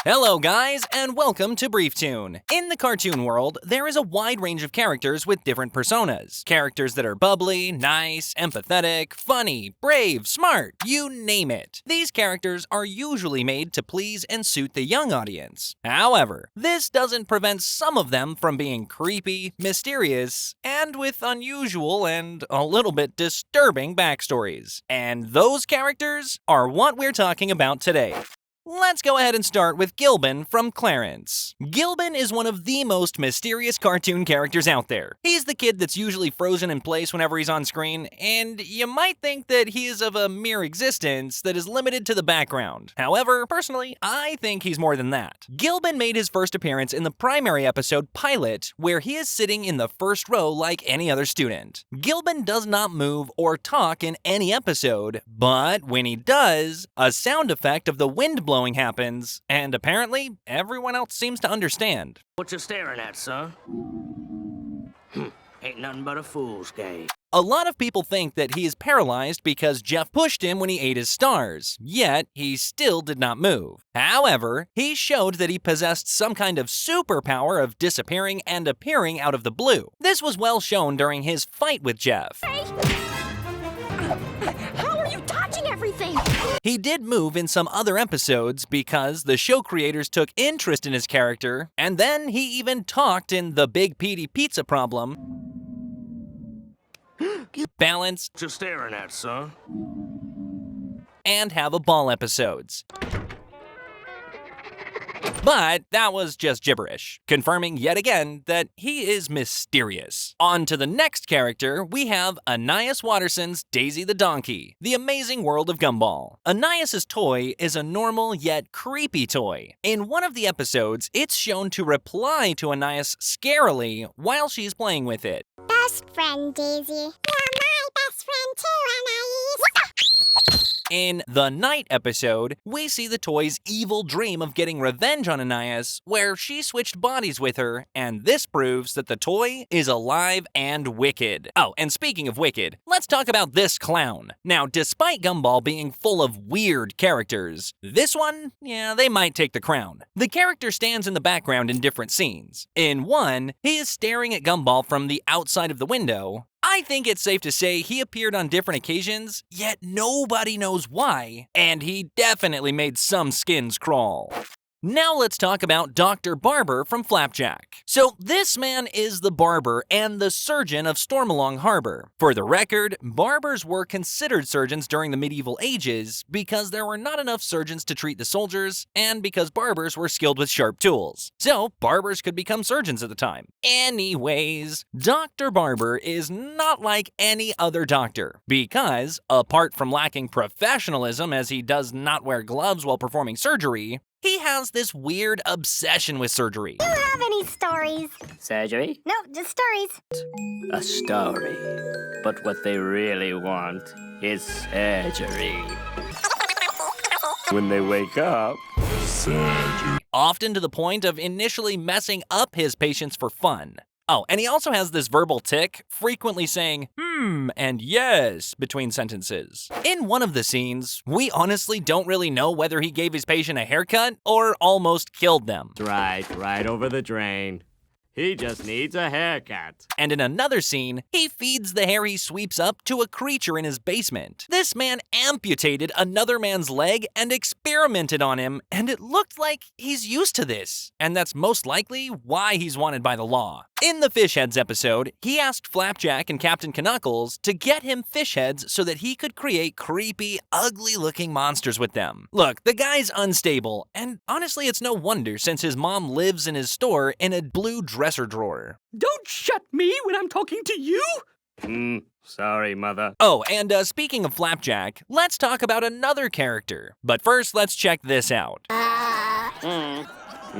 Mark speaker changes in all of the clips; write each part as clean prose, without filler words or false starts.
Speaker 1: Hello guys, and welcome to Brief Tune. In the cartoon world, there is a wide range of characters with different personas. Characters that are bubbly, nice, empathetic, funny, brave, smart, you name it. These characters are usually made to please and suit the young audience. However, this doesn't prevent some of them from being creepy, mysterious, and with unusual and a little bit disturbing backstories. And those characters are what we're talking about today. Let's go ahead and start with Giblen from Clarence. Giblen is one of the most mysterious cartoon characters out there. He's the kid that's usually frozen in place whenever he's on screen, and you might think that he is of a mere existence that is limited to the background. However, personally, I think he's more than that. Giblen made his first appearance in the primary episode Pilot, where he is sitting in the first row like any other student. Giblen does not move or talk in any episode, but when he does, a sound effect of the wind blowing happens, and apparently everyone else seems to understand.
Speaker 2: What you staring at, son? Ain't nothing but a fool's game.
Speaker 1: A lot of people think that he is paralyzed because Jeff pushed him when he ate his stars, yet he still did not move. However, he showed that he possessed some kind of superpower of disappearing and appearing out of the blue. This was well shown during his fight with Jeff.
Speaker 3: Hey! How are you touching everything?
Speaker 1: He did move in some other episodes because the show creators took interest in his character, and then he even talked in The Big Petey Pizza Problem, Balance,
Speaker 2: What you staring at, son?
Speaker 1: and Have a Ball episodes. But that was just gibberish, confirming yet again that he is mysterious. On to the next character, we have Anais Waterson's Daisy the Donkey, The Amazing World of Gumball. Anais's toy is a normal yet creepy toy. In one of the episodes, it's shown to reply to Anais scarily while she's playing with it.
Speaker 4: Best friend, Daisy. You're my best friend too, Anais.
Speaker 1: In the Night episode, we see the toy's evil dream of getting revenge on Anais, where she switched bodies with her, and this proves that the toy is alive and wicked. Oh, and speaking of wicked, let's talk about this clown. Now, despite Gumball being full of weird characters, this one, yeah, they might take the crown. The character stands in the background in different scenes. In one, he is staring at Gumball from the outside of the window. I think it's safe to say he appeared on different occasions, yet nobody knows why, and he definitely made some skins crawl. Now let's talk about Dr. Barber from Flapjack. So this man is the barber and the surgeon of Stormalong Harbor. For the record, barbers were considered surgeons during the medieval ages because there were not enough surgeons to treat the soldiers and because barbers were skilled with sharp tools. So barbers could become surgeons at the time. Anyways, Dr. Barber is not like any other doctor because, apart from lacking professionalism as he does not wear gloves while performing surgery, he has this weird obsession with surgery.
Speaker 4: Do you have any stories?
Speaker 2: Surgery?
Speaker 4: No, just stories.
Speaker 2: A story. But what they really want is surgery. When they wake up, surgery.
Speaker 1: Often to the point of initially messing up his patients for fun. Oh, and he also has this verbal tic, frequently saying, and yes, between sentences. In one of the scenes, we honestly don't really know whether he gave his patient a haircut or almost killed them.
Speaker 2: Right over the drain. He just needs a haircut.
Speaker 1: And in another scene, he feeds the hair he sweeps up to a creature in his basement. This man amputated another man's leg and experimented on him, and it looked like he's used to this. And that's most likely why he's wanted by the law. In the Fish Heads episode, he asked Flapjack and Captain Knuckles to get him fish heads so that he could create creepy, ugly-looking monsters with them. Look, the guy's unstable, and honestly it's no wonder since his mom lives in his store in a blue dresser drawer.
Speaker 5: Don't shut me when I'm talking to you!
Speaker 2: Sorry, Mother.
Speaker 1: Oh, and speaking of Flapjack, let's talk about another character. But first, let's check this out.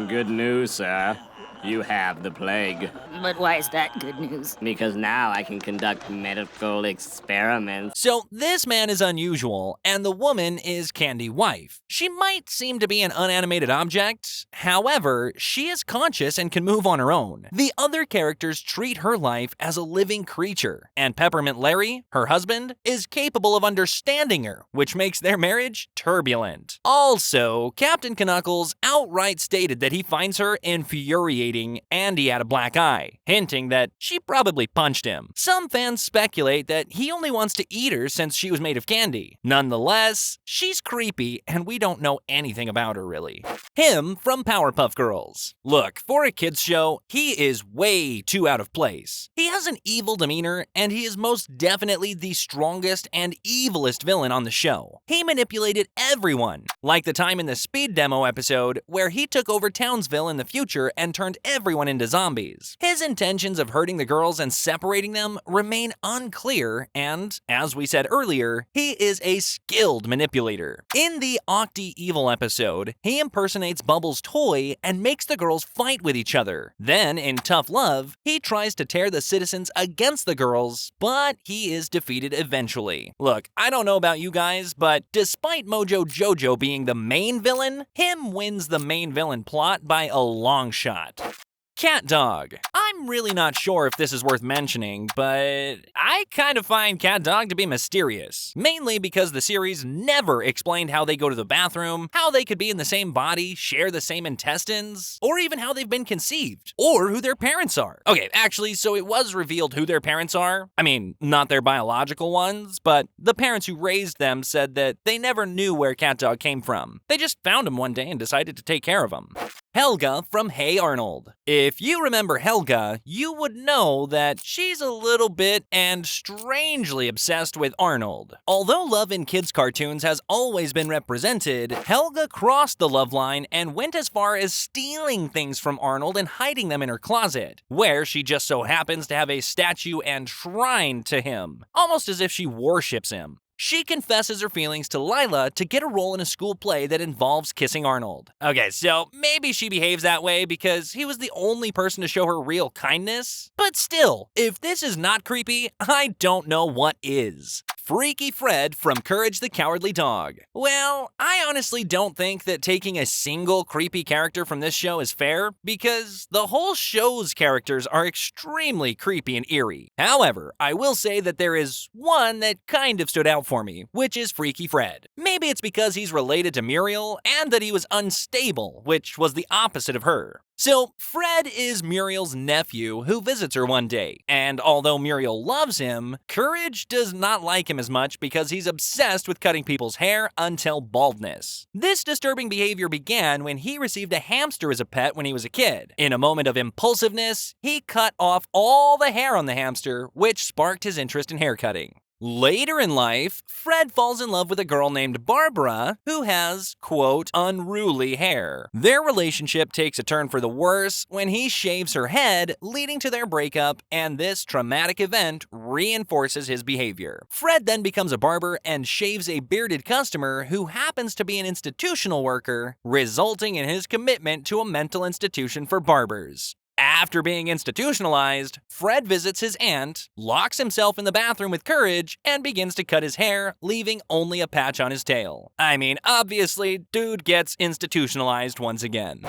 Speaker 2: Good news, sir. You have the plague.
Speaker 3: But why is that good news?
Speaker 2: Because now I can conduct medical experiments.
Speaker 1: So this man is unusual, and the woman is Candy Wife. She might seem to be an unanimated object, however, she is conscious and can move on her own. The other characters treat her life as a living creature, and Peppermint Larry, her husband, is capable of understanding her, which makes their marriage turbulent. Also, Captain Knuckles outright stated that he finds her infuriating and he had a black eye, hinting that she probably punched him. Some fans speculate that he only wants to eat her since she was made of candy. Nonetheless, she's creepy and we don't know anything about her really. Him from Powerpuff Girls. Look, for a kids show, he is way too out of place. He has an evil demeanor and he is most definitely the strongest and evilest villain on the show. He manipulated everyone, like the time in the speed demo episode where he took over Townsville in the future and turned everyone into zombies. His intentions of hurting the girls and separating them remain unclear, and, as we said earlier, he is a skilled manipulator. In the Octi Evil episode, he impersonates Bubble's toy and makes the girls fight with each other. Then, in Tough Love, he tries to tear the citizens against the girls, but he is defeated eventually. Look, I don't know about you guys, but despite Mojo Jojo being the main villain, him wins the main villain plot by a long shot. CatDog. I'm really not sure if this is worth mentioning, but I kind of find CatDog to be mysterious. Mainly because the series never explained how they go to the bathroom, how they could be in the same body, share the same intestines, or even how they've been conceived, or who their parents are. Okay, actually, so it was revealed who their parents are. I mean, not their biological ones, but the parents who raised them said that they never knew where CatDog came from. They just found him one day and decided to take care of him. Helga from Hey Arnold. If you remember Helga, you would know that she's a little bit and strangely obsessed with Arnold. Although love in kids' cartoons has always been represented, Helga crossed the love line and went as far as stealing things from Arnold and hiding them in her closet, where she just so happens to have a statue and shrine to him, almost as if she worships him. She confesses her feelings to Lila to get a role in a school play that involves kissing Arnold. Okay, so maybe she behaves that way because he was the only person to show her real kindness. But still, if this is not creepy, I don't know what is. Freaky Fred from Courage the Cowardly Dog. Well, I honestly don't think that taking a single creepy character from this show is fair, because the whole show's characters are extremely creepy and eerie. However, I will say that there is one that kind of stood out for me, which is Freaky Fred. Maybe it's because he's related to Muriel, and that he was unstable, which was the opposite of her. So, Fred is Muriel's nephew who visits her one day, and although Muriel loves him, Courage does not like him as much because he's obsessed with cutting people's hair until baldness. This disturbing behavior began when he received a hamster as a pet when he was a kid. In a moment of impulsiveness, he cut off all the hair on the hamster, which sparked his interest in haircutting. Later in life, Fred falls in love with a girl named Barbara who has, quote, unruly hair. Their relationship takes a turn for the worse when he shaves her head, leading to their breakup, and this traumatic event reinforces his behavior. Fred then becomes a barber and shaves a bearded customer who happens to be an institutional worker, resulting in his commitment to a mental institution for barbers. After being institutionalized, Fred visits his aunt, locks himself in the bathroom with Courage, and begins to cut his hair, leaving only a patch on his tail. I mean, obviously, dude gets institutionalized once again.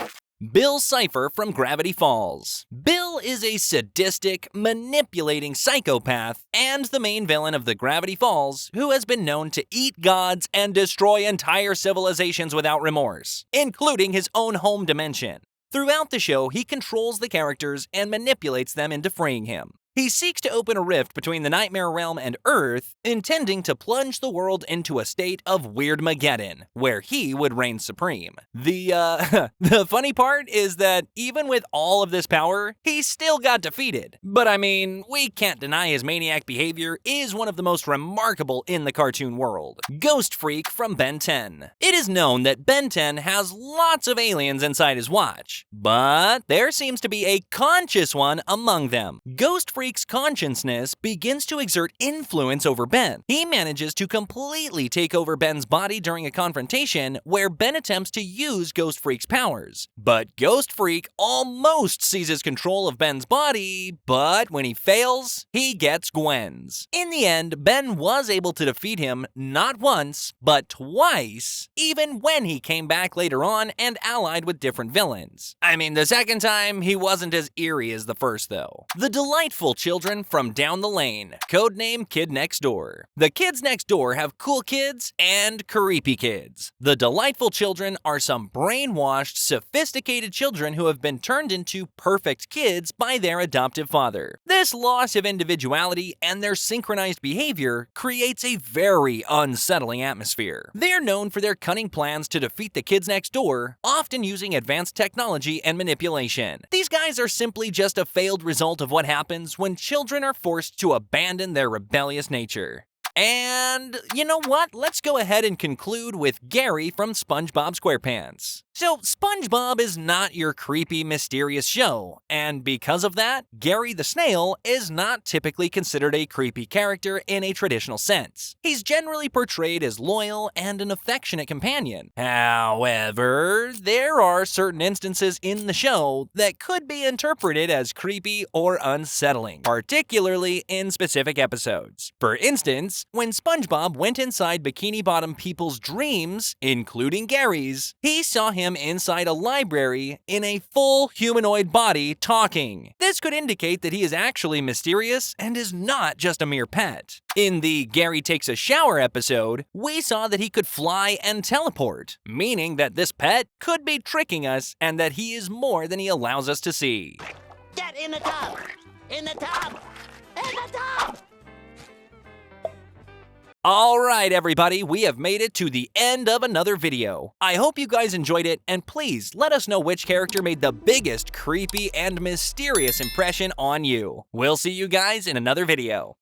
Speaker 1: Bill Cipher from Gravity Falls. Bill is a sadistic, manipulating psychopath and the main villain of the Gravity Falls who has been known to eat gods and destroy entire civilizations without remorse, including his own home dimension. Throughout the show, he controls the characters and manipulates them into freeing him. He seeks to open a rift between the Nightmare Realm and Earth, intending to plunge the world into a state of Weirdmageddon, where he would reign supreme. The funny part is that even with all of this power, he still got defeated. But I mean, we can't deny his maniac behavior is one of the most remarkable in the cartoon world. Ghostfreak from Ben 10. It is known that Ben 10 has lots of aliens inside his watch, but there seems to be a conscious one among them. Ghostfreak Ghostfreak's consciousness begins to exert influence over Ben. He manages to completely take over Ben's body during a confrontation where Ben attempts to use Ghostfreak's powers. But Ghostfreak almost seizes control of Ben's body, but when he fails, he gets Gwen's. In the end, Ben was able to defeat him not once, but twice, even when he came back later on and allied with different villains. I mean, the second time, he wasn't as eerie as the first, though. The delightful children from down the lane, codename Kid Next Door. The kids next door have cool kids and creepy kids. The delightful children are some brainwashed, sophisticated children who have been turned into perfect kids by their adoptive father. This loss of individuality and their synchronized behavior creates a very unsettling atmosphere. They're known for their cunning plans to defeat the kids next door, often using advanced technology and manipulation. These guys are simply just a failed result of what happens when children are forced to abandon their rebellious nature. And you know what? Let's go ahead and conclude with Garry from SpongeBob SquarePants. So, SpongeBob is not your creepy, mysterious show, and because of that, Garry the Snail is not typically considered a creepy character in a traditional sense. He's generally portrayed as loyal and an affectionate companion. However, there are certain instances in the show that could be interpreted as creepy or unsettling, particularly in specific episodes. For instance, when SpongeBob went inside Bikini Bottom people's dreams, including Garry's, he saw him inside a library in a full humanoid body talking. This could indicate that he is actually mysterious and is not just a mere pet. In the Garry Takes a Shower episode, we saw that he could fly and teleport, meaning that this pet could be tricking us and that he is more than he allows us to see.
Speaker 6: Get in the tub! In the tub! In the tub!
Speaker 1: Alright everybody, we have made it to the end of another video. I hope you guys enjoyed it, and please let us know which character made the biggest creepy and mysterious impression on you. We'll see you guys in another video.